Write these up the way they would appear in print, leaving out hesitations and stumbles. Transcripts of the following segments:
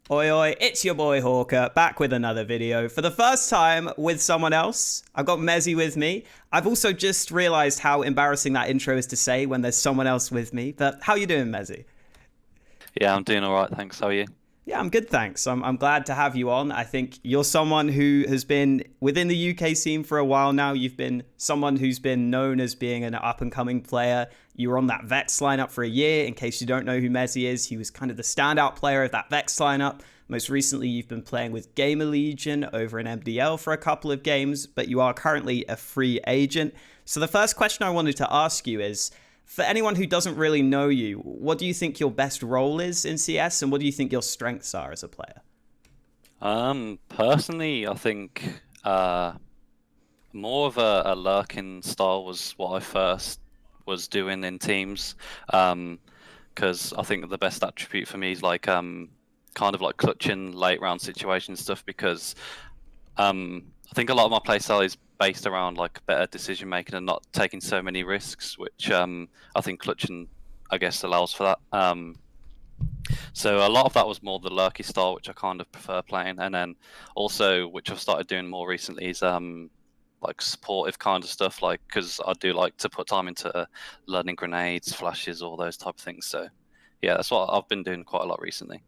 Oi oi, it's your boy Hawker, back with another video. For the first time with someone else. I've got Mezii with me. I've also just realized how embarrassing that intro is to say when there's someone else with me. But how you doing, Mezii? Yeah, I'm doing all right, thanks. How are you? Yeah, I'm good, thanks. I'm glad to have you on. I think you're someone who has been within the UK scene for a while now. You've been someone who's been known as being an up-and-coming player. You were on that Vexed lineup for a year. In case you don't know who Mezii is, he was kind of the standout player of that Vexed lineup. Most recently, you've been playing with GamerLegion over in MDL for a couple of games, but you are currently a free agent. So the first question I wanted to ask you is, for anyone who doesn't really know you, what do you think your best role is in CS, and what do you think your strengths are as a player? Personally, I think more of a lurking style was what I first was doing in teams. Because I think the best attribute for me is like kind of like clutching late round situation stuff. Because I think a lot of my playstyle is based around like better decision making and not taking so many risks, which I think clutching, I guess, allows for that. So a lot of that was more the lurky style, which I kind of prefer playing, and then also, which I've started doing more recently, is like supportive kind of stuff, like because I do like to put time into learning grenades, flashes, all those type of things. So yeah, that's what I've been doing quite a lot recently.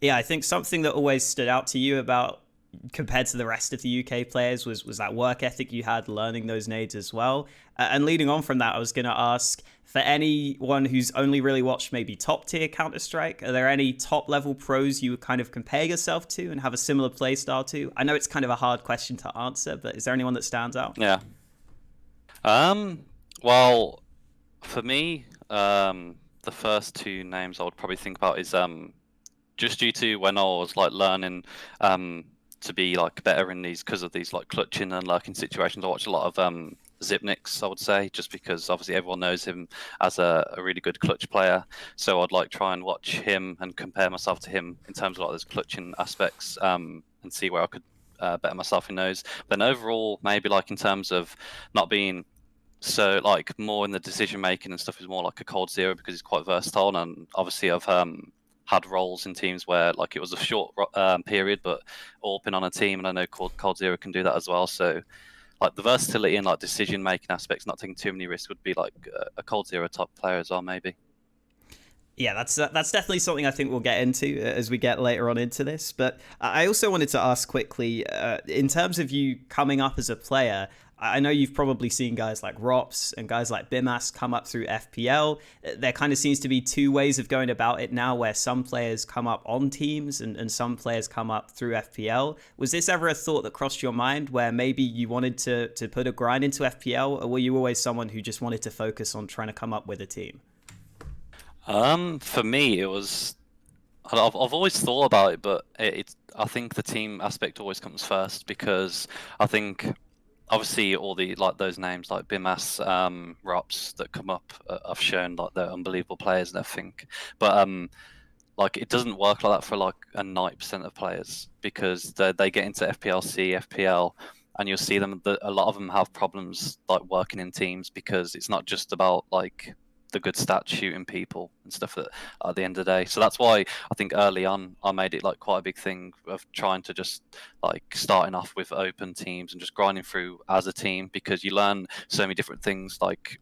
Yeah, I think something that always stood out to you about compared to the rest of the UK players was that work ethic you had learning those nades as well. And leading on from that, I was going to ask for anyone who's only really watched maybe top tier Counter Strike, are there any top level pros you would kind of compare yourself to and have a similar play style to? I know it's kind of a hard question to answer, but is there anyone that stands out? Yeah. Um. Well, for me, the first two names I would probably think about is just due to when I was like learning to be like better in these because of these like clutching and lurking situations. I watch a lot of Zipniks, I would say, just because obviously everyone knows him as a really good clutch player. So I'd like try and watch him and compare myself to him in terms of like those clutching aspects and see where I could better myself in those. Then overall, maybe like in terms of not being so like more in the decision making and stuff is more like a cold zero because he's quite versatile, and obviously I've had roles in teams where like it was a short period, but all been on a team, and I know cold zero can do that as well. So like the versatility and like decision making aspects, not taking too many risks, would be like a cold zero top player as well, maybe. Yeah, that's definitely something I think we'll get into as we get later on into this. But I also wanted to ask quickly, in terms of you coming up as a player, I know you've probably seen guys like Rops and guys like Bimas come up through FPL. There kind of seems to be two ways of going about it now, where some players come up on teams and some players come up through FPL. Was this ever a thought that crossed your mind where maybe you wanted to put a grind into FPL, or were you always someone who just wanted to focus on trying to come up with a team? For me, it was. I've always thought about it, but I think the team aspect always comes first because I think obviously all the like those names like Bimas, Rops that come up have shown like they're unbelievable players and everything, but like it doesn't work like that for like a 90% of players because they get into FPLC, FPL, and you'll see them. A lot of them have problems like working in teams because it's not just about like the good stats shooting people and stuff at the end of the day. So that's why I think early on I made it like quite a big thing of trying to just like starting off with open teams and just grinding through as a team because you learn so many different things like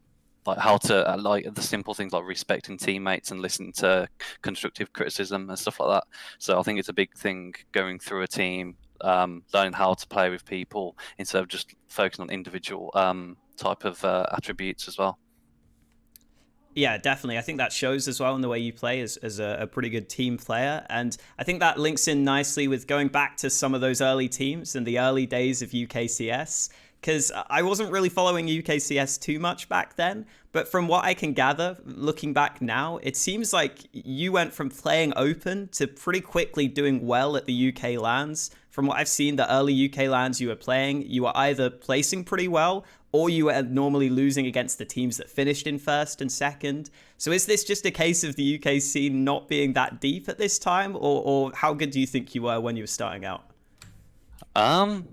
how to like the simple things like respecting teammates and listening to constructive criticism and stuff like that. So I think it's a big thing going through a team, learning how to play with people instead of just focusing on individual type of attributes as well. Yeah, definitely. I think that shows as well in the way you play as a pretty good team player. And I think that links in nicely with going back to some of those early teams and the early days of UKCS. Because I wasn't really following UKCS too much back then. But from what I can gather, looking back now, it seems like you went from playing open to pretty quickly doing well at the UK LANs. From what I've seen, the early UK LANs you were playing, you were either placing pretty well or you were normally losing against the teams that finished in first and second. So is this just a case of the UK scene not being that deep at this time, or how good do you think you were when you were starting out? Um,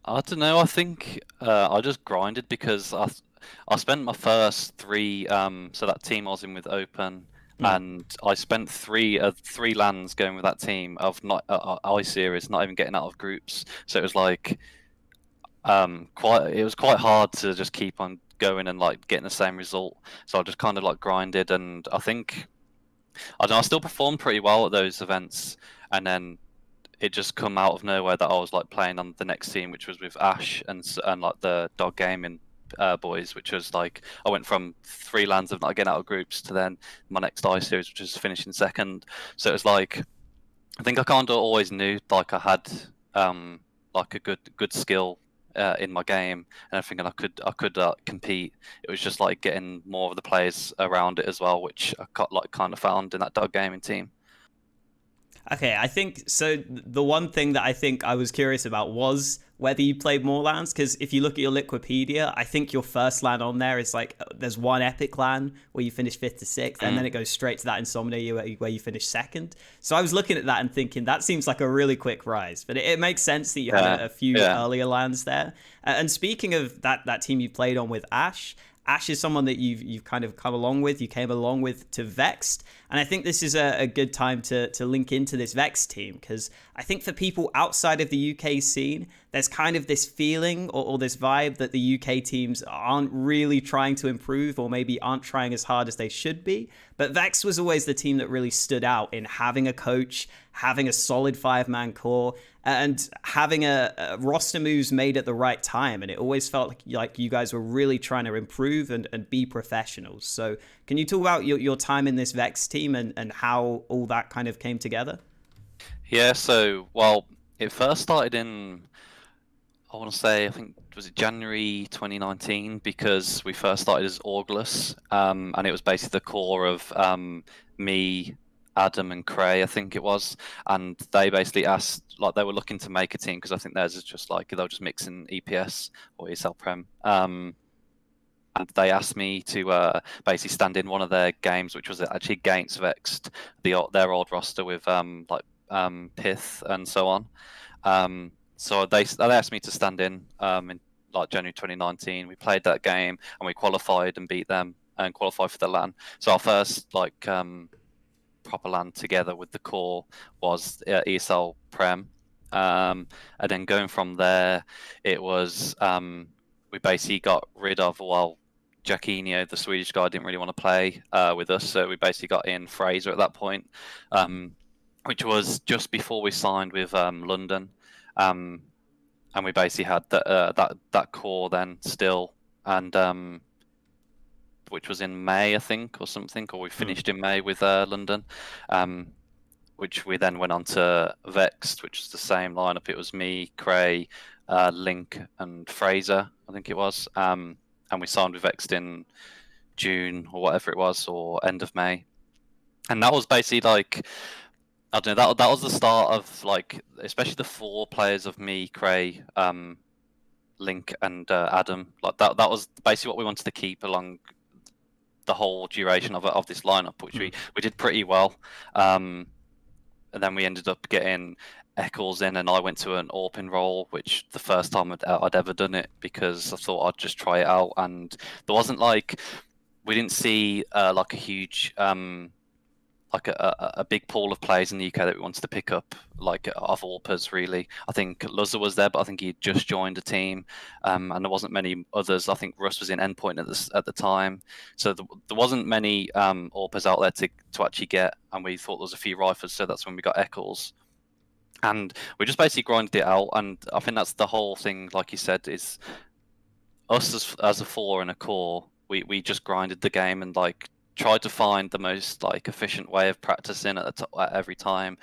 I don't know. I think I just grinded because I spent my first three so that team I was in with Open, And I spent three LANs going with that team of not I series, not even getting out of groups. So it was like it was quite hard to just keep on going and like getting the same result. So I just kind of like grinded, and I think I don't know, I still performed pretty well at those events, and then it just come out of nowhere that I was like playing on the next team, which was with Ash and like the Dog Gaming boys, which was like I went from three lands of not getting out of groups to then my next I series, which was finishing second. So it was like I think I kind of always knew like I had like a good skill in my game and everything, and I could compete. It was just like getting more of the players around it as well, which I got, like kind of found in that Dog Gaming team. Okay, I think so. The one thing that I think I was curious about was whether you played more LANs, because if you look at your Liquipedia, I think your first LAN on there is like there's one epic LAN where you finish fifth to sixth, and then it goes straight to that Insomnia where you finish second. So I was looking at that and thinking that seems like a really quick rise, but it makes sense that you had a few earlier LANs there. And speaking of that team you played on with Ash. Ash is someone that you've kind of come along with. You came along with to Vexed, and I think this is a good time to link into this Vexed team, because I think for people outside of the UK scene, there's kind of this feeling or this vibe that the UK teams aren't really trying to improve, or maybe aren't trying as hard as they should be. But Vexed was always the team that really stood out in having a coach, having a solid 5-man core, and having a roster moves made at the right time. And it always felt like you guys were really trying to improve and be professionals. So can you talk about your time in this Vex team and how all that kind of came together? Yeah, so, well, it first started in, I want to say, I think, was it January 2019? Because we first started as Augulus, and it was basically the core of me, Adam, and Cray, I think it was. And they basically asked, like, they were looking to make a team, because I think theirs is just like, they were just mixing EPS or ESL Prem. And they asked me to basically stand in one of their games, which was actually against Vexed, their old roster with Pith and so on. So they asked me to stand in like January 2019. We played that game and we qualified and beat them and qualified for the LAN. So our first like proper LAN together with the core was ESL Prem. And then going from there, it was we basically got rid of, well, Jacquinho, the Swedish guy, didn't really want to play with us, so we basically got in Fraser at that point, which was just before we signed with London, and we basically had that core then still, and which was in May, I think, or something, or we finished in May with London, which we then went on to Vexed, which was the same lineup. It was me, Cray, Link, and Fraser, I think it was. And we signed with Vexed in June or whatever it was, or end of May. And that was basically like, I don't know, that was the start of like, especially the 4 players of me, Cray, Link, and Adam. Like that was basically what we wanted to keep along the whole duration of this lineup, which we did pretty well. And then we ended up getting Eccles in, and I went to an AWP role, which the first time I'd ever done it, because I thought I'd just try it out. And there wasn't like, we didn't see like a huge like a big pool of players in the UK that we wanted to pick up, like of AWPers really. I think Luzza was there, but I think he'd just joined a team, and there wasn't many others. I think Russ was in Endpoint at the time, so there wasn't many AWPers out there to actually get, and we thought there was a few rifles, so that's when we got Eccles. And we just basically grinded it out, and I think that's the whole thing, like you said, is us as a 4 and a core, we just grinded the game and like tried to find the most like efficient way of practicing at every time,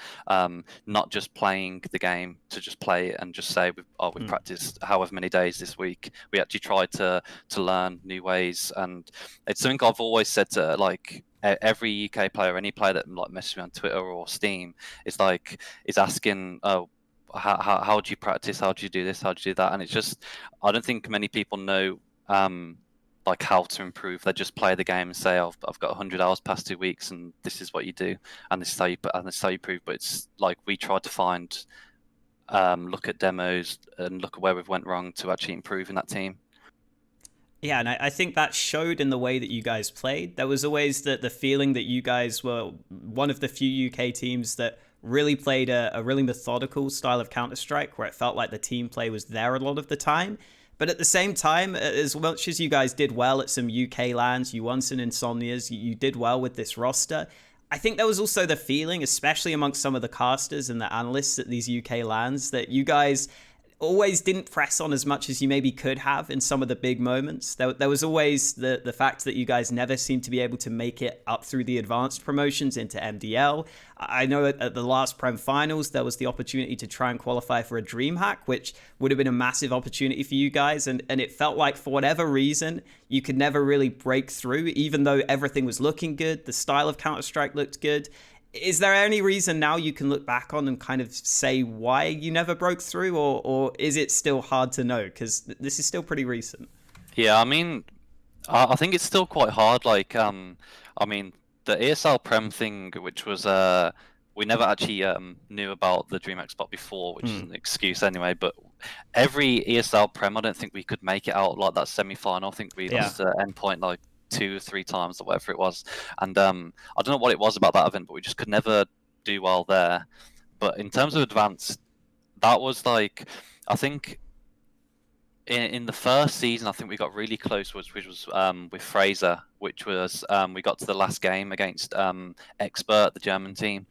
not just playing the game to just play it and just say we practiced however many days this week. We actually tried to learn new ways, and it's something I've always said to like every UK player, any player that like messages me on Twitter or Steam, is asking, oh, how do you practice? How do you do this? How do you do that? And it's just, I don't think many people know like how to improve. They just play the game and say, oh, I've got 100 hours past 2 weeks, and this is what you do, and this is how you improve. But it's like we tried to find, look at demos and look at where we've went wrong to actually improve in that team. Yeah, and I think that showed in the way that you guys played. There was always the feeling that you guys were one of the few UK teams that really played a really methodical style of Counter-Strike, where it felt like the team play was there a lot of the time. But at the same time, as much as you guys did well at some UK LANs, you won some Insomnias, you did well with this roster. I think there was also the feeling, especially amongst some of the casters and the analysts at these UK LANs, that you guys always didn't press on as much as you maybe could have in some of the big moments. There was always the fact that you guys never seemed to be able to make it up through the advanced promotions into MDL. I know at the last Prem finals, there was the opportunity to try and qualify for a DreamHack, which would have been a massive opportunity for you guys. And it felt like for whatever reason, you could never really break through, even though everything was looking good. The style of Counter-Strike looked good. Is there any reason now you can look back on and kind of say why you never broke through, or is it still hard to know? Because this is still pretty recent. Yeah, I mean, I think it's still quite hard. Like, I mean, the ESL Prem thing, which was we never actually knew about the DreamHack spot before, which is an excuse anyway. But every ESL Prem, I don't think we could make it out like that semi-final. I think we lost to Endpoint like 2 or 3 times or whatever it was. And I don't know what it was about that event, but we just could never do well there. But in terms of advanced, that was like, I think in the first season, I think we got really close, which was with Fraser, which was we got to the last game against Expert, the German team,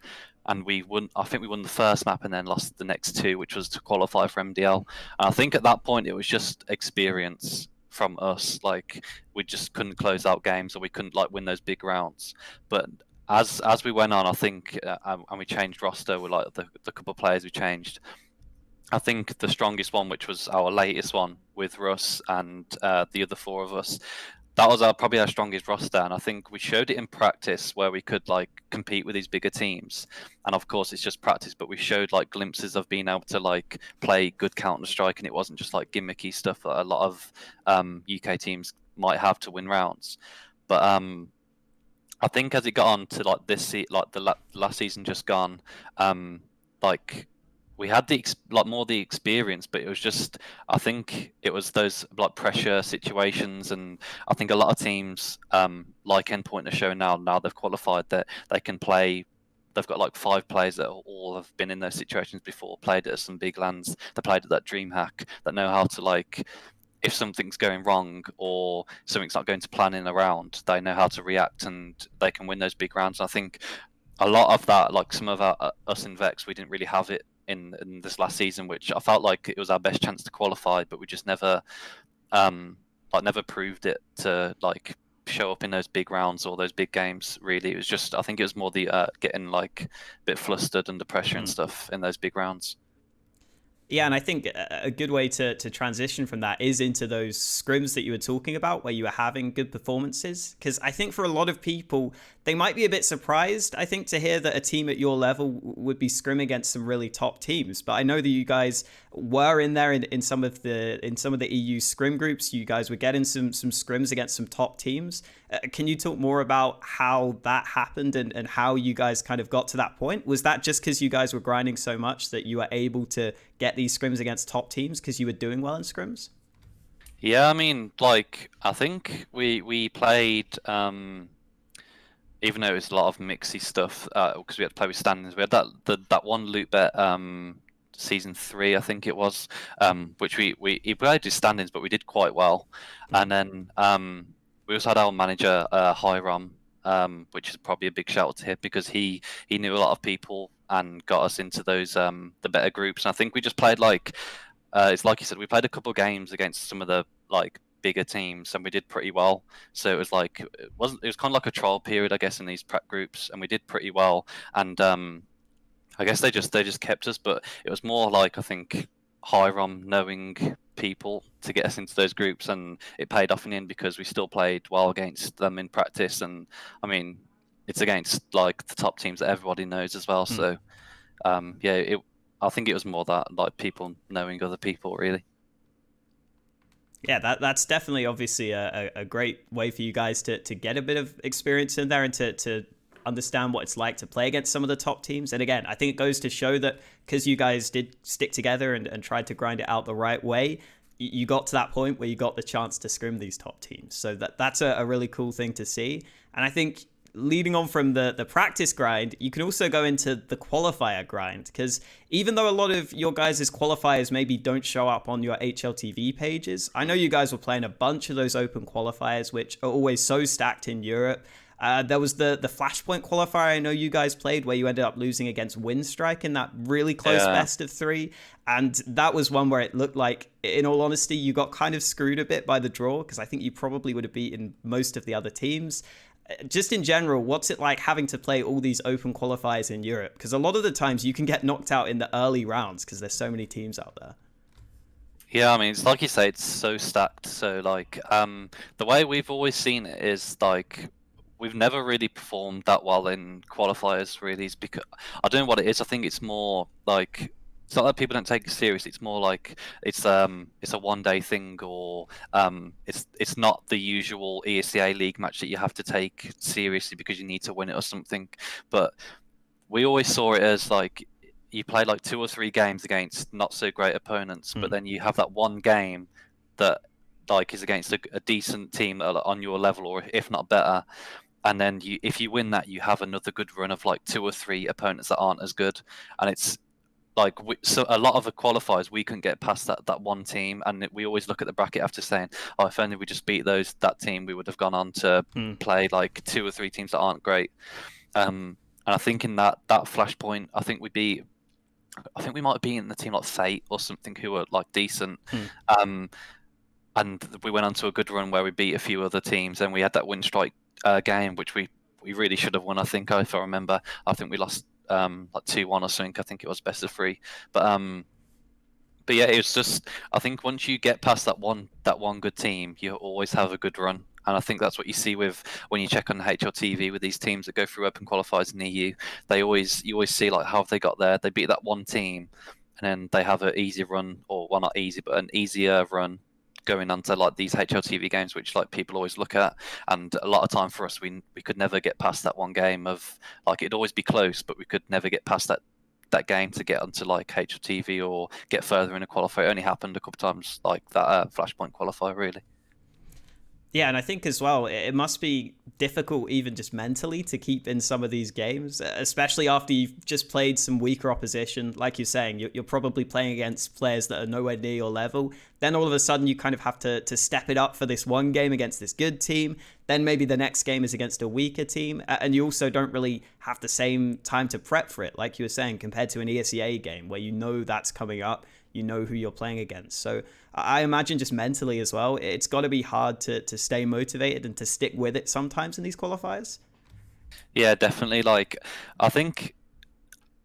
and we won. I think we won the first map and then lost the next 2, which was to qualify for MDL. And I think at that point it was just experience from us. Like, we just couldn't close out games, or we couldn't like win those big rounds. But as we went on, I think and we changed roster with like the couple of players we changed. I think the strongest one, which was our latest one with Russ and the other 4 of us, that was probably our strongest roster. And I think we showed it in practice where we could like compete with these bigger teams. And of course, it's just practice, but we showed like glimpses of being able to like play good Counter-Strike, and it wasn't just like gimmicky stuff that a lot of UK teams might have to win rounds. But I think as it got on to like the last season just gone, like, we had the more the experience, but it was just, I think it was those like pressure situations, and I think a lot of teams like Endpoint are showing now they've qualified that they can play. They've got like 5 players that all have been in those situations before, played at some big lands, they played at that DreamHack, that know how to, like, if something's going wrong or something's not going to plan in a round, they know how to react and they can win those big rounds. And I think a lot of that, like some of us in Vexed, we didn't really have it in this last season, which I felt like it was our best chance to qualify, but we just never never proved it to like show up in those big rounds or those big games. Really, it was just, I think it was more the getting like a bit flustered under pressure and stuff in those big rounds. Yeah, and I think a good way to transition from that is into those scrims that you were talking about, where you were having good performances. Because I think for a lot of people, they might be a bit surprised, I think, to hear that a team at your level would be scrim against some really top teams. But I know that you guys were in there in some of the EU scrim groups. You guys were getting some scrims against some top teams. Can you talk more about how that happened and how you guys kind of got to that point? Was that just because you guys were grinding so much that you were able to get these scrims against top teams because you were doing well in scrims? Yeah, I mean, like, I think we played, even though it was a lot of mixy stuff, because we had to play with standings. We had that one loot bet, season 3, I think it was, which we played with standings, but we did quite well. And then we also had our manager, Hiram, which is probably a big shout out to him, because he knew a lot of people and got us into those the better groups. And I think we just played like it's like you said, we played a couple of games against some of the like bigger teams, and we did pretty well. So it was like it was kind of like a trial period, I guess, in these prep groups, and we did pretty well. And I guess they just kept us, but it was more like, I think, Hiram knowing people to get us into those groups, and it paid off in the end because we still played well against them in practice. And I mean, it's against like the top teams that everybody knows as well. So yeah, I think it was more that like people knowing other people, really. Yeah, that's definitely obviously a great way for you guys to get a bit of experience in there and to understand what it's like to play against some of the top teams. And again, I think it goes to show that because you guys did stick together and tried to grind it out the right way, you got to that point where you got the chance to scrim these top teams. So that's a really cool thing to see. And I think leading on from the practice grind, you can also go into the qualifier grind, because even though a lot of your guys' qualifiers maybe don't show up on your HLTV pages, I know you guys were playing a bunch of those open qualifiers, which are always so stacked in Europe. There was the Flashpoint qualifier I know you guys played, where you ended up losing against Windstrike in that really close best of 3. And that was one where it looked like, in all honesty, you got kind of screwed a bit by the draw, because I think you probably would have beaten most of the other teams. Just in general, what's it like having to play all these open qualifiers in Europe? Because a lot of the times you can get knocked out in the early rounds because there's so many teams out there. Yeah, I mean, it's like you say, it's so stacked. So like, the way we've always seen it is like, we've never really performed that well in qualifiers. Really, it's because I don't know what it is. I think it's more like, it's not that people don't take it seriously. It's more like it's a 1-day thing, or it's not the usual ESEA league match that you have to take seriously because you need to win it or something. But we always saw it as like, you play like 2 or 3 games against not so great opponents, but then you have that one game that like is against a decent team on your level, or if not better. And then if you win that, you have another good run of like 2 or 3 opponents that aren't as good. And it's like, so a lot of the qualifiers, we couldn't get past that one team, and we always look at the bracket after saying, oh, if only we just beat that team, we would have gone on to play like 2 or 3 teams that aren't great. And I think in that Flashpoint, I think we might have beaten the team like Fate or something, who were like decent. And we went on to a good run where we beat a few other teams, and we had that Windstrike game, which we really should have won. I think, if I remember, I think we lost like 2-1 or something. I think it was best of 3. But yeah, it was just, I think once you get past that one good team, you always have a good run. And I think that's what you see with when you check on HLTV with these teams that go through open qualifiers in the EU. You always see like, how have they got there? They beat that one team, and then they have an easy run, or well, not easy, but an easier run going on to like these HLTV games, which like people always look at. And a lot of time for us, we could never get past that one game of like, it'd always be close, but we could never get past that game to get onto like HLTV or get further in a qualifier. It only happened a couple of times, like that Flashpoint qualifier, really. Yeah, and I think as well, it must be difficult even just mentally to keep in some of these games, especially after you've just played some weaker opposition. Like you're saying, you're probably playing against players that are nowhere near your level. Then all of a sudden you kind of have to step it up for this one game against this good team. Then maybe the next game is against a weaker team. And you also don't really have the same time to prep for it, like you were saying, compared to an ESEA game where you know that's coming up. You know who you're playing against. So I imagine just mentally as well, it's got to be hard to stay motivated and to stick with it sometimes in these qualifiers. Yeah, definitely. Like, I think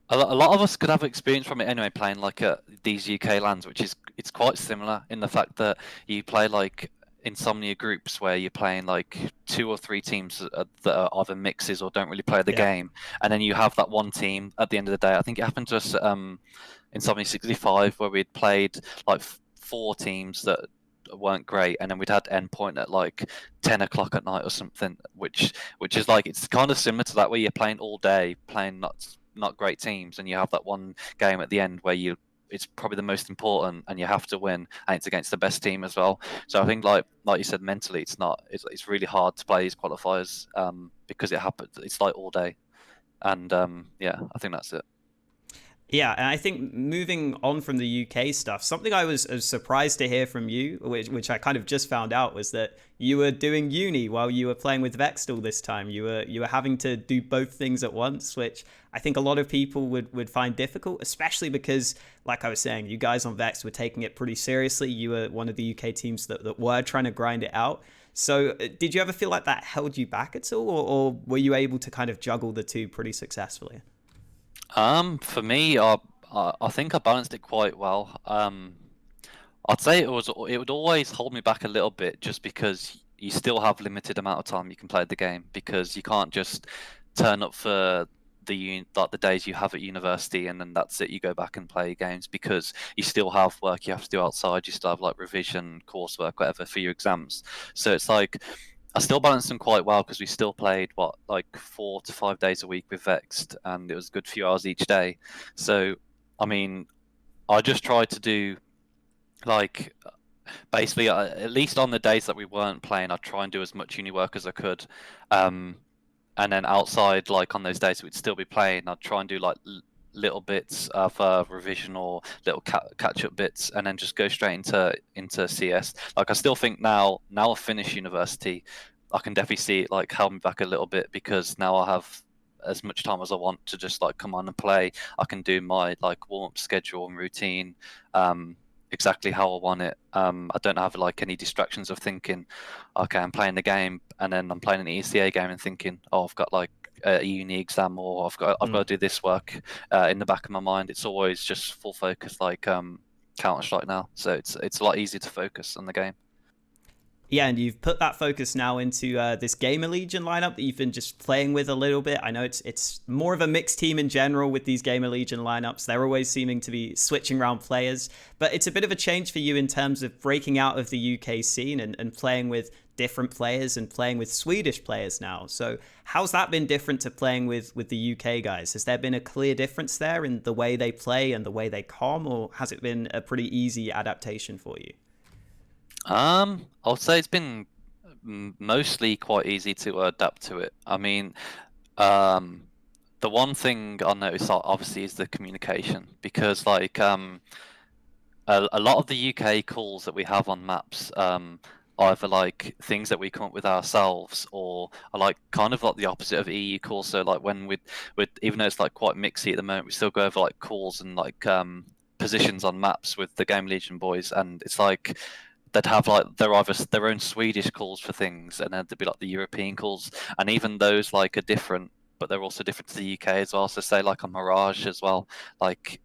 a lot of us could have experience from it anyway, playing like these UK LANs, which it's quite similar in the fact that you play like Insomnia groups where you're playing like 2 or 3 teams that are either mixes or don't really play the game, and then you have that one team at the end of the day. I think it happened to us Insomnia 65, where we'd played like 4 teams that weren't great, and then we'd had endpoint at like 10 o'clock at night or something, which is like, it's kind of similar to that, where you're playing all day, playing not great teams, and you have that one game at the end where it's probably the most important and you have to win, and it's against the best team as well. So I think like you said, mentally it's really hard to play these qualifiers because it happens, it's like all day. And yeah, I think that's it. Yeah, and I think moving on from the UK stuff, something I was surprised to hear from you, which I kind of just found out, was that you were doing uni while you were playing with Vexed all this time. You were having to do both things at once, which I think a lot of people would find difficult, especially because, like I was saying, you guys on Vexed were taking it pretty seriously. You were one of the UK teams that were trying to grind it out. So did you ever feel like that held you back at all, or were you able to kind of juggle the two pretty successfully? For me, I think I balanced it quite well. I'd say it would always hold me back a little bit, just because you still have limited amount of time you can play the game, because you can't just turn up for the days you have at university and then that's it, you go back and play games, because you still have work you have to do outside, you still have like revision, coursework, whatever for your exams. So it's like, I still balanced them quite well, because we still played like 4 to 5 days a week with Vexed, and it was a good few hours each day. So I mean, I just tried to do like basically, at least on the days that we weren't playing, I'd try and do as much uni work as I could. Um, and then outside, like on those days we'd still be playing, I'd try and do like little bits of revision or little catch up bits, and then just go straight into CS. Like I still think now I've finished university, I can definitely see it like held me back a little bit, because now I have as much time as I want to just like come on and play. I can do my like warm up schedule and routine exactly how I want it. I don't have like any distractions of thinking, okay, I'm playing the game and then I'm playing an ECA game and thinking, oh, I've got like a uni exam, or I've got to do this work in the back of my mind. It's always just full focus, like Counter-Strike now. So it's a lot easier to focus on the game. Yeah, and you've put that focus now into this GamerLegion lineup that you've been just playing with a little bit. I know it's more of a mixed team in general with these GamerLegion lineups. They're always seeming to be switching around players, but it's a bit of a change for you in terms of breaking out of the UK scene and playing with different players and playing with Swedish players now. So how's that been different to playing with the UK guys? Has there been a clear difference there in the way they play and the way they comm, or has it been a pretty easy adaptation for you? I'll say it's been mostly quite easy to adapt to it. I mean, the one thing I noticed obviously is the communication, because like a lot of the UK calls that we have on maps, either like things that we come up with ourselves, or are like kind of like the opposite of EU calls. So like when with even though it's like quite mixy at the moment, we still go over like calls and like positions on maps with the GamerLegion boys, and it's like they'd have like their own Swedish calls for things, and then there'd be like the European calls, and even those like are different, but they're also different to the UK as well. So say like a Mirage as well, like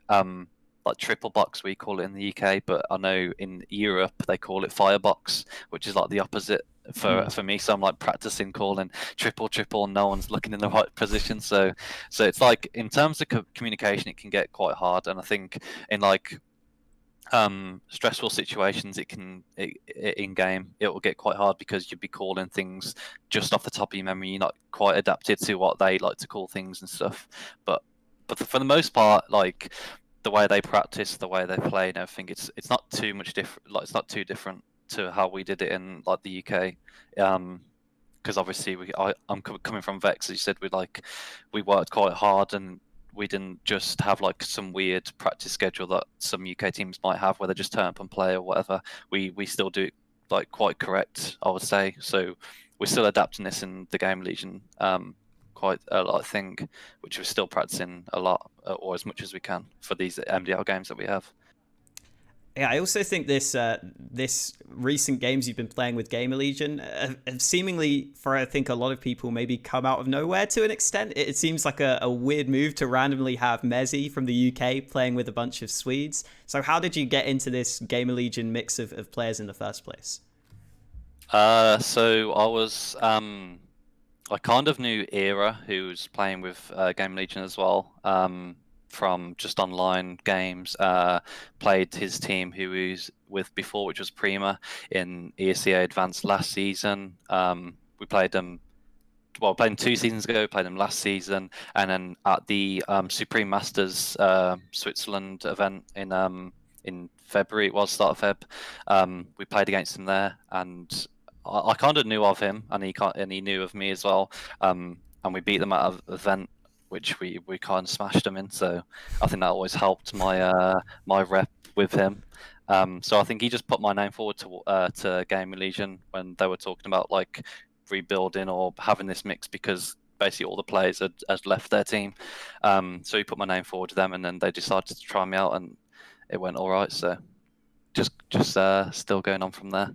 triple box we call it in the UK, but I know in Europe they call it firebox, which is like the opposite for me. So I'm like practicing calling triple, and no one's looking in the right position. So it's like in terms of communication, it can get quite hard, and I think in like stressful situations in game it will get quite hard, because you'd be calling things just off the top of your memory. You're not quite adapted to what they like to call things and stuff, but for the most part, like the way they practice, the way they play and everything, it's not too much different. Like it's not too different to how we did it in like the UK. Because obviously I'm coming from Vexed, as you said, we worked quite hard, and we didn't just have like some weird practice schedule that some UK teams might have where they just turn up and play or whatever. We still do it like quite correct, I would say. So we're still adapting this in the GamerLegion quite a lot, I think, which we're still practicing a lot, or as much as we can for these MDL games that we have. Yeah, I also think this recent games you've been playing with GamerLegion have seemingly, for I think a lot of people, maybe come out of nowhere to an extent. It seems like a weird move to randomly have Mezii from the UK playing with a bunch of Swedes. So how did you get into this GamerLegion mix of players in the first place? So I kind of knew Era, who was playing with GamerLegion as well. From just online games, played his team who he was with before, which was Prima in ESEA Advanced last season. We played them, well, played them 2 seasons ago, played them last season, and then at the Supreme Masters Switzerland event in February, it was start of Feb. We played against him there, and I kind of knew of him, and he knew of me as well. And we beat them at an event, which we kind of smashed him in. So I think that always helped my rep with him. So I think he just put my name forward to GamerLegion when they were talking about like rebuilding or having this mix, because basically all the players had left their team. So he put my name forward to them, and then they decided to try me out, and it went all right. So just still going on from there.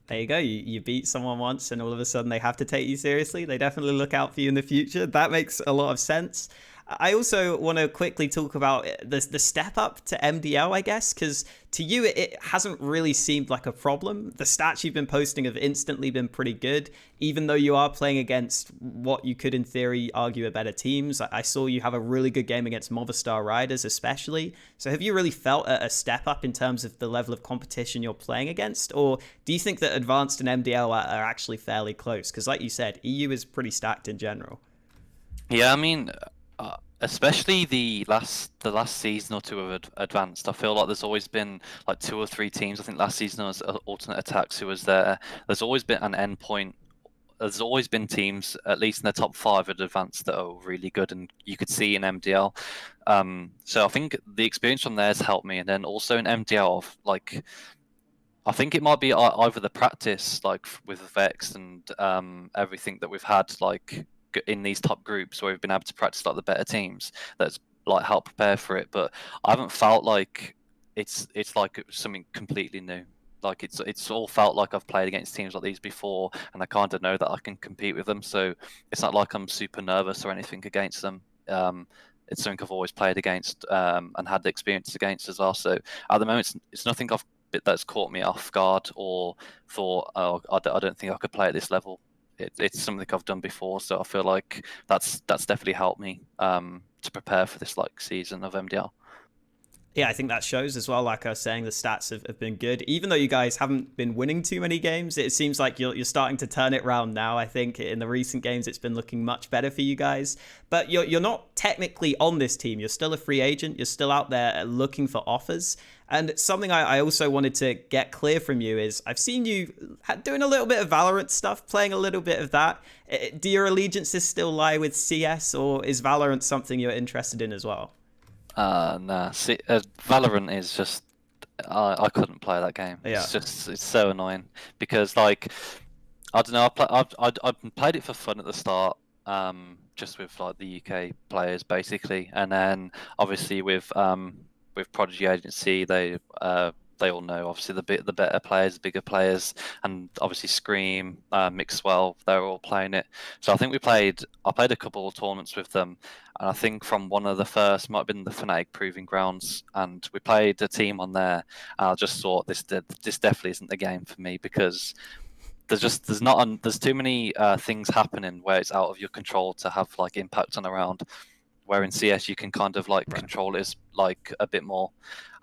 There you go. You beat someone once and all of a sudden they have to take you seriously. They definitely look out for you in the future. That makes a lot of sense. I also want to quickly talk about the step up to MDL, I guess, because to you, it hasn't really seemed like a problem. The stats you've been posting have instantly been pretty good, even though you are playing against what you could, in theory, argue are better teams. I saw you have a really good game against Movistar Riders, especially. So have you really felt a step up in terms of the level of competition you're playing against? Or do you think that Advanced and MDL are actually fairly close? Because like you said, EU is pretty stacked in general. Yeah, I mean, especially the last season or two of advanced. I feel like there's always been like 2 or 3 teams. I think last season was alternate attacks who was there. There's always been an endpoint. There's always been teams, at least in the top 5 at advanced, that are really good, and you could see in MDL. So I think the experience from there has helped me, and then also in MDL, like I think it might be either the practice, like with Vexed and everything that we've had, like in these top groups where we've been able to practice like the better teams, that's like helped prepare for it. But I haven't felt like it's like something completely new. Like it's all felt like I've played against teams like these before, and I kind of know that I can compete with them. So it's not like I'm super nervous or anything against them. It's something I've always played against and had the experience against as well. So at the moment, it's nothing that's caught me off guard or thought, oh, I don't think I could play at this level. It's something I've done before, so I feel like that's definitely helped me to prepare for this like season of MDL. Yeah, I think that shows as well. Like I was saying, the stats have been good. Even though you guys haven't been winning too many games, it seems like you're starting to turn it around now. I think in the recent games, it's been looking much better for you guys. But you're not technically on this team. You're still a free agent. You're still out there looking for offers. And something I also wanted to get clear from you is I've seen you doing a little bit of Valorant stuff, playing a little bit of that. Do your allegiances still lie with CS, or is Valorant something you're interested in as well? Nah. See, Valorant is just I couldn't play that game. Yeah. It's so annoying because like I don't know. I played it for fun at the start, just with like the UK players basically, and then obviously with Prodigy Agency, they all know obviously the better players, bigger players, and obviously Scream, Mixwell, they're all playing it. So I think I played a couple of tournaments with them, and I think from one of the first might have been the Fnatic Proving Grounds, and we played a team on there. And I just thought this definitely isn't the game for me because there's too many things happening where it's out of your control to have like impact on a round. Where in CS you can kind of like control it like a bit more,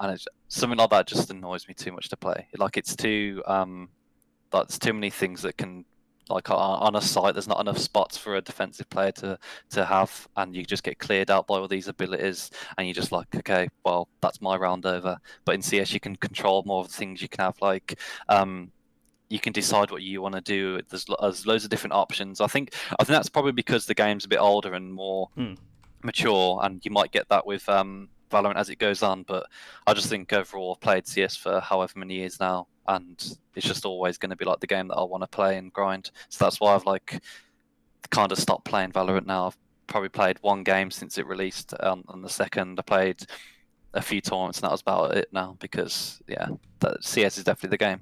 and something like that just annoys me too much to play. Like it's too like there's too many things that can like on a site. There's not enough spots for a defensive player to have, and you just get cleared out by all these abilities, and you're just like, okay, well that's my round over. But in CS you can control more of the things. You can have like you can decide what you want to do. There's loads of different options. I think that's probably because the game's a bit older and more mature, and you might get that with Valorant as it goes on. But I just think overall I've played CS for however many years now, and it's just always going to be like the game that I want to play and grind. So that's why I've like kind of stopped playing Valorant now. I've probably played 1 game since it released on the second. I played a few tournaments and that was about it now because yeah, CS is definitely the game.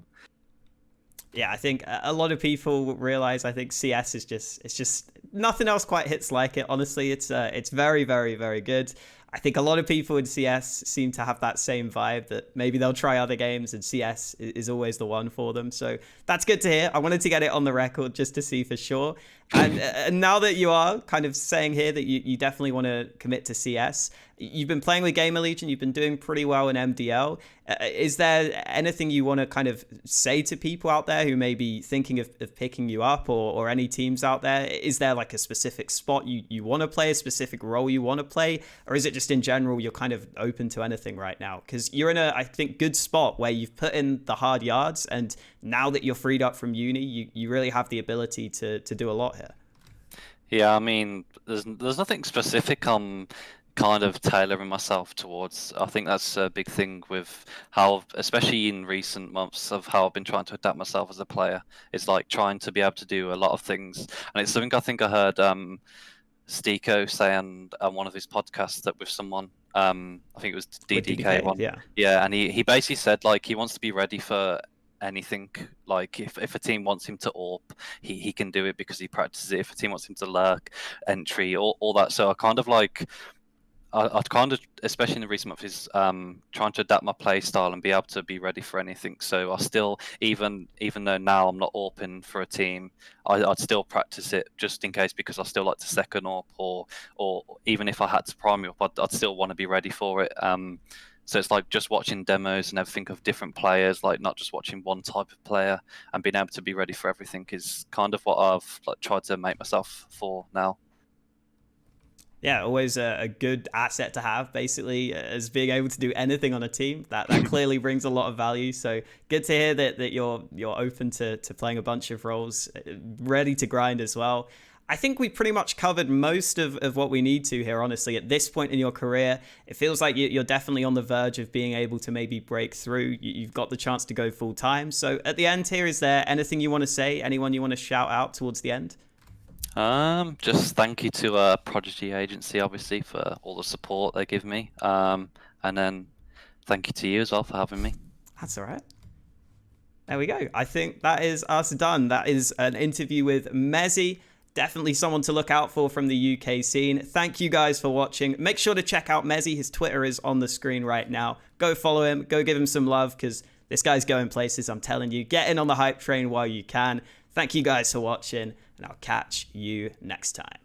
Yeah, I think a lot of people realize. I think CS is just nothing else quite hits like it. Honestly, it's very, very, very good. I think a lot of people in CS seem to have that same vibe that maybe they'll try other games and CS is always the one for them. So that's good to hear. I wanted to get it on the record just to see for sure. And now that you are kind of saying here that you definitely want to commit to CS, you've been playing with GamerLegion, you've been doing pretty well in MDL. Is there anything you want to kind of say to people out there who may be thinking of picking you up, or any teams out there? Is there like a specific spot you want to play, a specific role you want to play, or is it just in general you're kind of open to anything right now? Because you're in a, I think, good spot where you've put in the hard yards, and now that you're freed up from uni, you really have the ability to do a lot here. Yeah, I mean, there's nothing specific I'm kind of tailoring myself towards. I think that's a big thing with how, especially in recent months, of how I've been trying to adapt myself as a player. It's like trying to be able to do a lot of things, and it's something I think I heard Stiko say on one of his podcasts that with someone. I think it was DDK one. Yeah, and he basically said like he wants to be ready for anything. Like if a team wants him to AWP, he can do it because he practices it. If a team wants him to lurk, entry, all that. So I kind of like I kind of, especially in the recent months, is trying to adapt my play style and be able to be ready for anything. So I still, even though now I'm not open for a team, I'd still practice it just in case, because I still like to second up, or even if I had to prime up, I'd still want to be ready for it. So it's like just watching demos and everything of different players, like not just watching one type of player, and being able to be ready for everything is kind of what I've like tried to make myself for now. Yeah, always a good asset to have, basically, as being able to do anything on a team. That clearly brings a lot of value. So good to hear that you're open to playing a bunch of roles, ready to grind as well. I think we pretty much covered most of what we need to here, honestly. At this point in your career, it feels like you're definitely on the verge of being able to maybe break through. You've got the chance to go full time. So at the end here, is there anything you want to say? Anyone you want to shout out towards the end? Just thank you to Prodigy Agency, obviously, for all the support they give me. And then thank you to you as well for having me. That's all right. There we go. I think that is us done. That is an interview with Mezii. Definitely someone to look out for from the UK scene. Thank you guys for watching. Make sure to check out Mezii. His Twitter is on the screen right now. Go follow him. Go give him some love because this guy's going places, I'm telling you. Get in on the hype train while you can. Thank you guys for watching, and I'll catch you next time.